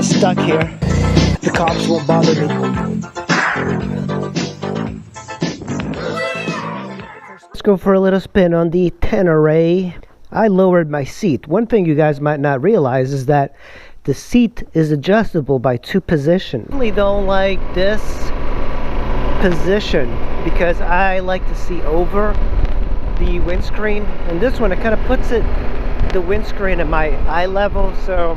stuck here. The cops won't bother me. Let's go for a little spin on the Tenere. I lowered my seat. One thing you guys might not realize is that the seat is adjustable by 2 positions. I really don't like this position because I like to see over the windscreen, and this one, it kind of puts the windscreen at my eye level, so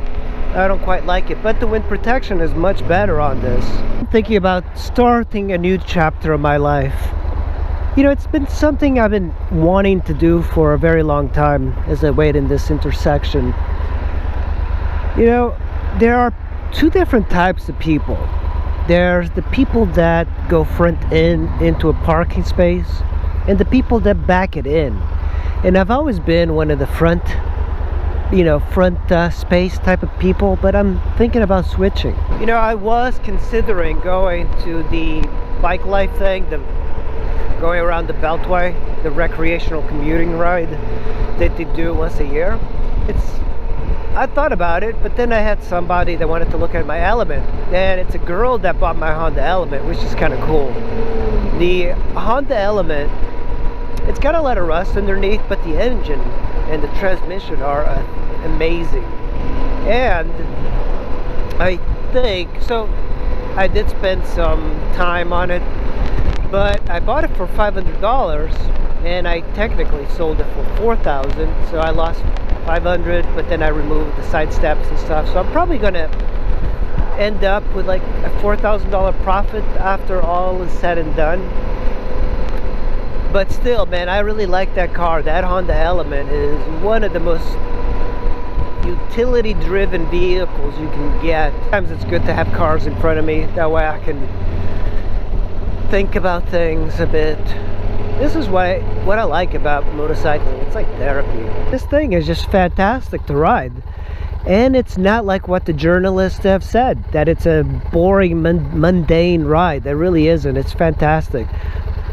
I don't quite like it. But the wind protection is much better on this. I'm thinking about starting a new chapter of my life. You know, it's been something I've been wanting to do for a very long time as I wait in this intersection. You know, there are 2 different types of people. There's the people that go front into a parking space, and the people that back it in. And I've always been one of the front space type of people, but I'm thinking about switching. You know, I was considering going to the bike life thing, going around the Beltway, the recreational commuting ride that they do once a year. I thought about it, but then I had somebody that wanted to look at my Element, and it's a girl that bought my Honda Element, which is kind of cool. The Honda Element, it's got a lot of rust underneath, but the engine and the transmission are amazing. And I think, so I did spend some time on it, but I bought it for $500, and I technically sold it for $4,000, so I lost $500, but then I removed the side steps and stuff, so I'm probably gonna end up with like a $4,000 profit after all is said and done. But still, man, I really like that car. That Honda Element is one of the most utility driven vehicles you can get. Sometimes it's good to have cars in front of me, that way I can think about things a bit. This is what I like about motorcycling. It's like therapy. This thing is just fantastic to ride, and it's not like what the journalists have said, that it's a boring, mundane ride. That really isn't. It's fantastic,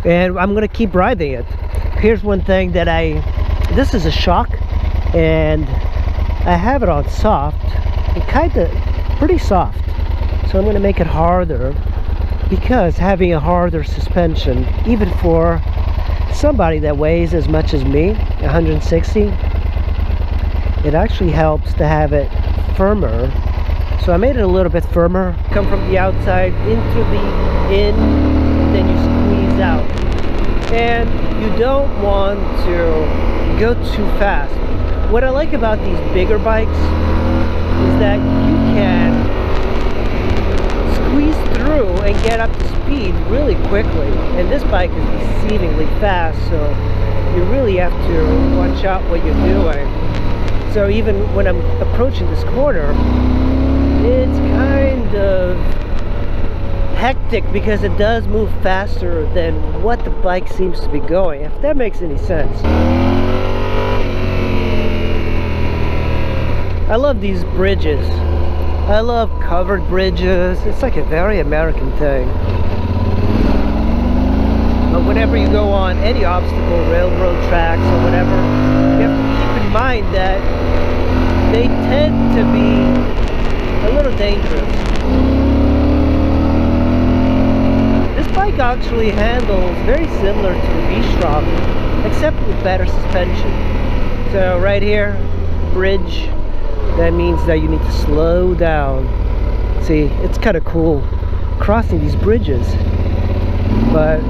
and I'm gonna keep riding it. Here's one thing that this is a shock, and I have it on soft, and kind of pretty soft, so I'm gonna make it harder, because having a harder suspension, even for somebody that weighs as much as me, 160, it actually helps to have it firmer. So I made it a little bit firmer. Come from the outside into the in, and then you squeeze out. And you don't want to go too fast. What I like about these bigger bikes is that you can squeeze through and get up to speed really quickly, and this bike is deceivingly fast, so you really have to watch out what you're doing. So even when I'm approaching this corner, it's kind of hectic because it does move faster than what the bike seems to be going, if that makes any sense. I love these bridges. I love covered bridges. It's like a very American thing. But whenever you go on any obstacle, railroad tracks or whatever, you have to keep in mind that they tend to be a little dangerous. This bike actually handles very similar to the V-Strom, except with better suspension. So right here, bridge. That means that you need to slow down. See, it's kind of cool crossing these bridges, but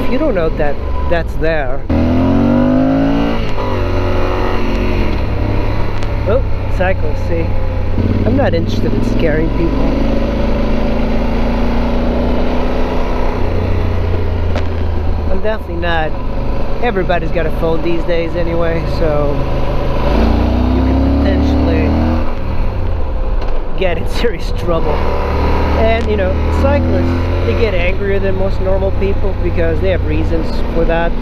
if you don't know that that's there. Oh, cyclists, see. I'm not interested in scaring people. I'm definitely not. Everybody's got a phone these days anyway, so get in serious trouble. And you know, cyclists, they get angrier than most normal people because they have reasons for that.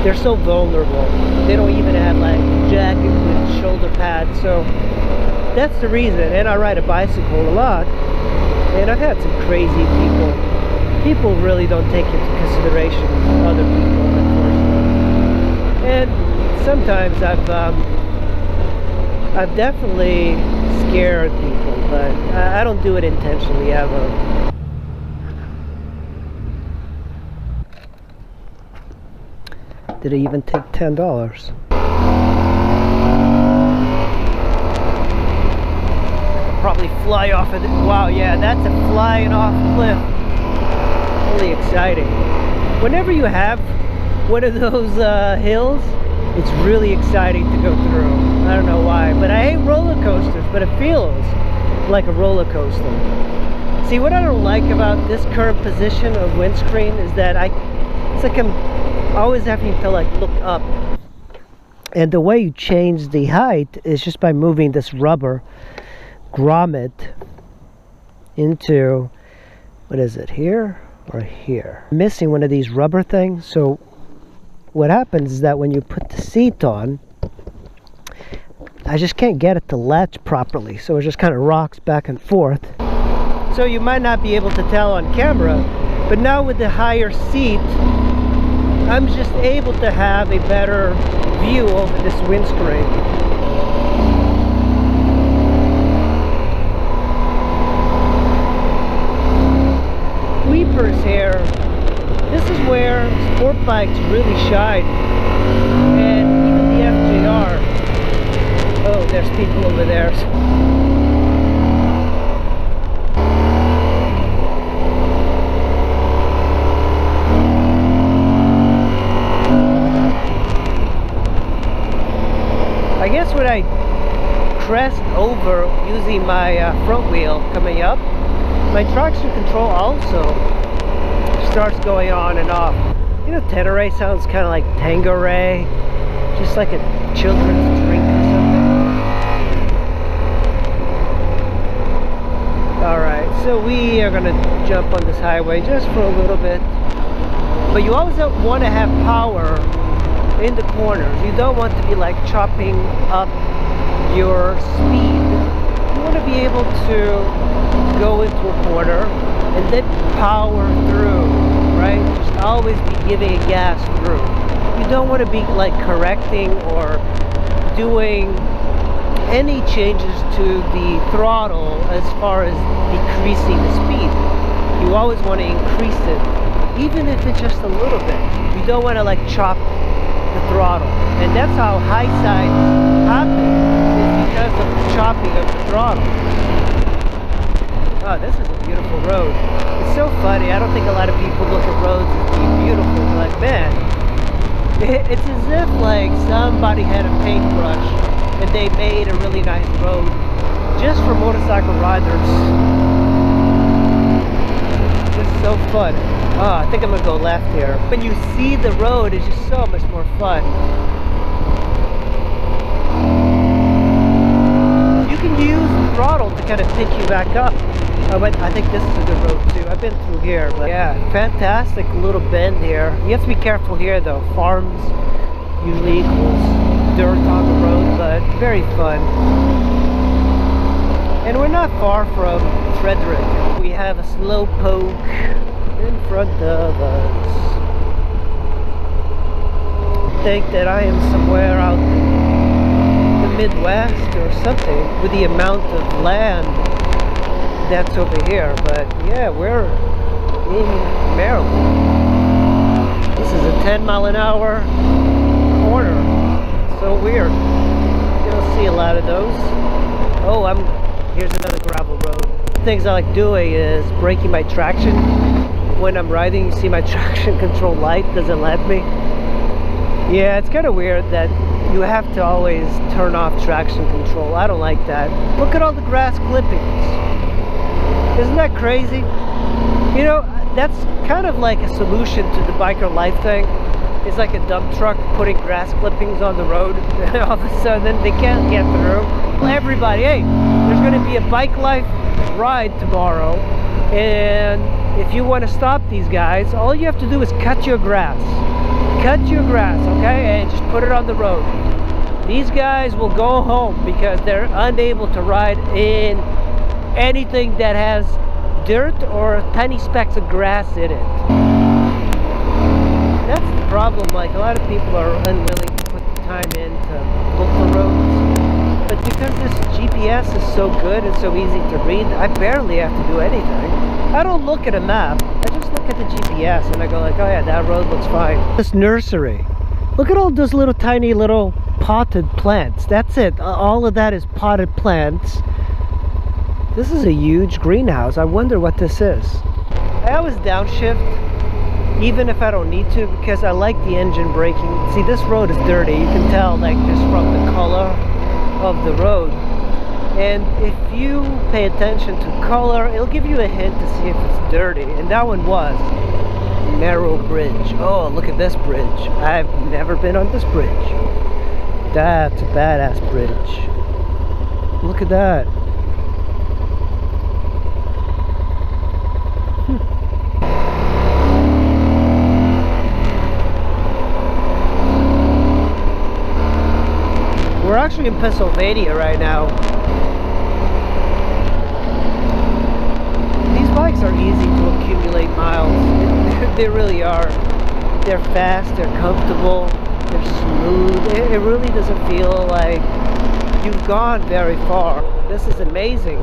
They're so vulnerable. They don't even have like a jacket with shoulder pads, so that's the reason. And I ride a bicycle a lot, and I've had some crazy people really don't take into consideration other people, unfortunately. And sometimes I've definitely scare people, but I don't do it intentionally ever. Did it even take $10? Probably fly off of it. Wow, yeah, that's a flying off cliff. Really exciting. Whenever you have one of those hills, it's really exciting to go through. I don't know why, but I hate roller coasters, but it feels like a roller coaster. See, what I don't like about this current position of windscreen is that it's like I'm always having to like look up. And the way you change the height is just by moving this rubber grommet into, what is it, here or here? I'm missing one of these rubber things, so what happens is that when you put the seat on, I just can't get it to latch properly, so it just kind of rocks back and forth. So you might not be able to tell on camera, but now with the higher seat, I'm just able to have a better view over this windscreen. Weepers here. This is where sport bikes really shine, and even the FJR. Oh, there's people over there. I guess when I crest over using my front wheel coming up, my traction control also starts going on and off. You know, Tenere sounds kind of like Tangeray, just like a children's drink or something. Alright, so we are going to jump on this highway just for a little bit. But you always want to have power in the corners. You don't want to be like chopping up your speed. You want to be able to go into a corner and then power through, right? Just always be giving a gas through. You don't want to be like correcting or doing any changes to the throttle as far as decreasing the speed. You always want to increase it, even if it's just a little bit. You don't want to like chop the throttle, and that's how high sides happen, is because of the chopping of the throttle. Oh, this is a beautiful road. It's so funny. I don't think a lot of people look at roads as being beautiful. They're like, man, it's as if like somebody had a paintbrush and they made a really nice road just for motorcycle riders. It's so fun. Oh, I think I'm gonna go left here. When you see the road, it's just so much more fun. You can use the throttle to kind of pick you back up. I think this is a good road too. I've been through here, but yeah, fantastic little bend here. You have to be careful here though. Farms usually equals dirt on the road, but very fun. And we're not far from Frederick. We have a slow poke in front of us. I think that I am somewhere out in the Midwest or something with the amount of land that's over here, but yeah, we're in Maryland. This is a 10-mile-an-hour corner. So weird. You don't see a lot of those. Oh, here's another gravel road. Things I like doing is breaking my traction when I'm riding. You see my traction control light doesn't let me. Yeah, it's kind of weird that you have to always turn off traction control. I don't like that. Look at all the grass clippings. Isn't that crazy? You know, that's kind of like a solution to the biker life thing. It's like a dump truck putting grass clippings on the road, and all of a sudden they can't get through. Well, everybody, hey, there's going to be a bike life ride tomorrow, and if you want to stop these guys, all you have to do is cut your grass. Cut your grass, okay, and just put it on the road. These guys will go home because they're unable to ride in anything that has dirt or tiny specks of grass in it. That's the problem. Like, a lot of people are unwilling to put the time in to look for roads, but because this GPS GPS is so good and so easy to read, I barely have to do anything. I don't look at a map, I just look at the GPS and I go like, oh yeah, that road looks fine. This nursery, look at all those little tiny little potted plants. That's it, all of that is potted plants. This is a huge greenhouse. I wonder what this is. I always downshift, even if I don't need to, because I like the engine braking. See, this road is dirty. You can tell, like, just from the color of the road. And if you pay attention to color, it'll give you a hint to see if it's dirty. And that one was. Narrow bridge. Oh, look at this bridge. I've never been on this bridge. That's a badass bridge. Look at that. We're actually in Pennsylvania right now. These bikes are easy to accumulate miles. They really are. They're fast, they're comfortable, they're smooth. It really doesn't feel like you've gone very far. This is amazing.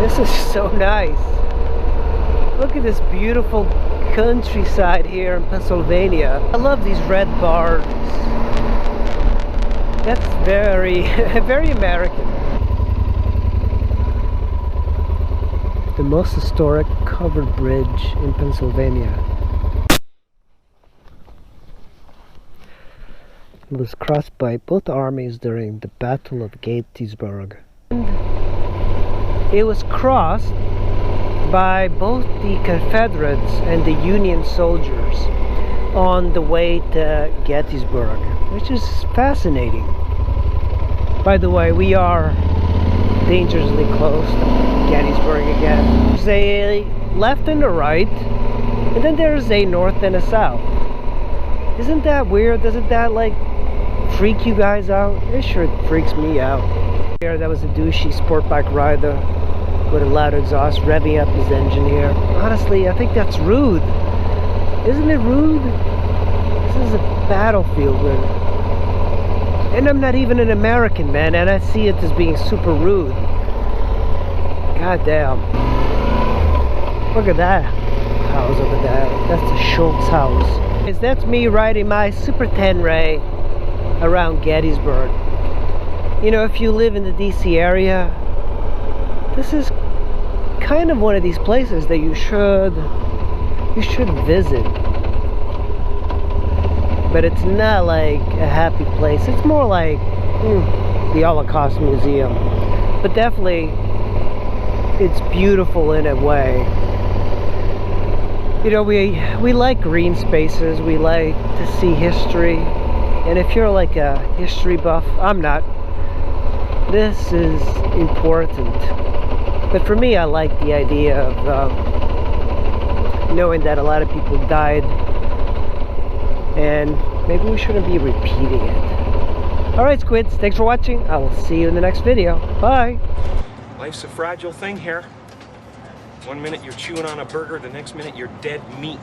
This is so nice. Look at this beautiful countryside here in Pennsylvania. I love these red bars. That's very, very American. The most historic covered bridge in Pennsylvania. It was crossed by both armies during the Battle of Gettysburg. It was crossed by both the Confederates and the Union soldiers on the way to Gettysburg, which is fascinating. By the way, we are dangerously close to Gettysburg again. There's a left and a right, and then there's a north and a south. Isn't that weird? Doesn't that like freak you guys out? It sure freaks me out. Here, that was a douchey sport bike rider with a loud exhaust revving up his engine here. Honestly, I think that's rude. Isn't it rude? This is a battlefield, and I'm not even an American, man, and I see it as being super rude. God damn. Look at that house over there. That's the Schultz house. That's me riding my Super Tenere around Gettysburg. You know, if you live in the DC area, this is kind of one of these places that you should visit. But it's not like a happy place. It's more like the Holocaust Museum. But definitely, it's beautiful in a way. You know, we like green spaces. We like to see history. And if you're like a history buff, I'm not. This is important. But for me, I like the idea of knowing that a lot of people died. And maybe we shouldn't be repeating it. Alright, squids, thanks for watching. I will see you in the next video. Bye. Life's a fragile thing here. One minute you're chewing on a burger, the next minute you're dead meat.